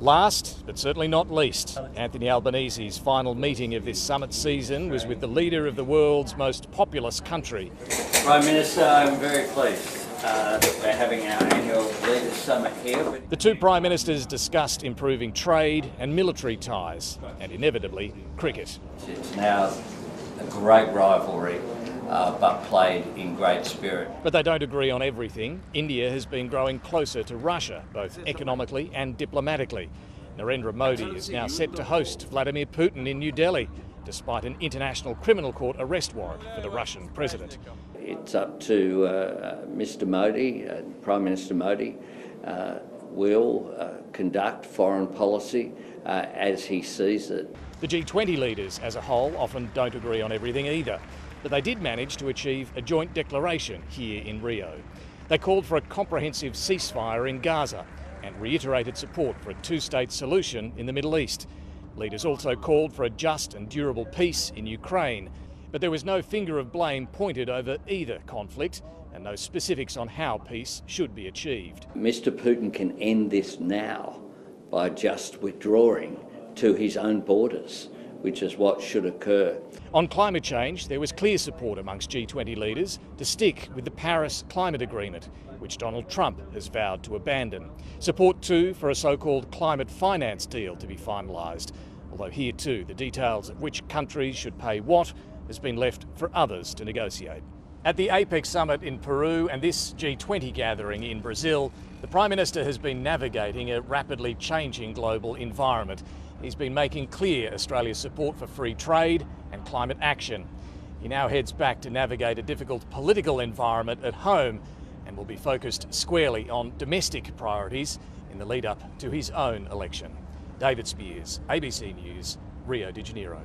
Last, but certainly not least, Anthony Albanese's final meeting of this summit season was with the leader of the world's most populous country. Prime Minister, I'm very pleased that we're having our annual Leaders Summit here. The two Prime Ministers discussed improving trade and military ties, and inevitably, cricket. It's now a great rivalry, but played in great spirit. But they don't agree on everything. India has been growing closer to Russia, both economically and diplomatically. Narendra Modi is now set to host Vladimir Putin in New Delhi, despite an International Criminal Court arrest warrant for the Russian president. It's up to Mr Modi, Prime Minister Modi, will conduct foreign policy as he sees it. The G20 leaders as a whole often don't agree on everything either, but they did manage to achieve a joint declaration here in Rio. They called for a comprehensive ceasefire in Gaza and reiterated support for a two-state solution in the Middle East. Leaders also called for a just and durable peace in Ukraine, but there was no finger of blame pointed over either conflict and no specifics on how peace should be achieved. Mr Putin can end this now by just withdrawing to his own borders, which is what should occur. On climate change, there was clear support amongst G20 leaders to stick with the Paris Climate Agreement, which Donald Trump has vowed to abandon. Support too for a so-called climate finance deal to be finalised, although here too the details of which countries should pay what has been left for others to negotiate. At the APEC summit in Peru and this G20 gathering in Brazil, the Prime Minister has been navigating a rapidly changing global environment. He's been making clear Australia's support for free trade and climate action. He now heads back to navigate a difficult political environment at home and will be focused squarely on domestic priorities in the lead up to his own election. David Spears, ABC News, Rio de Janeiro.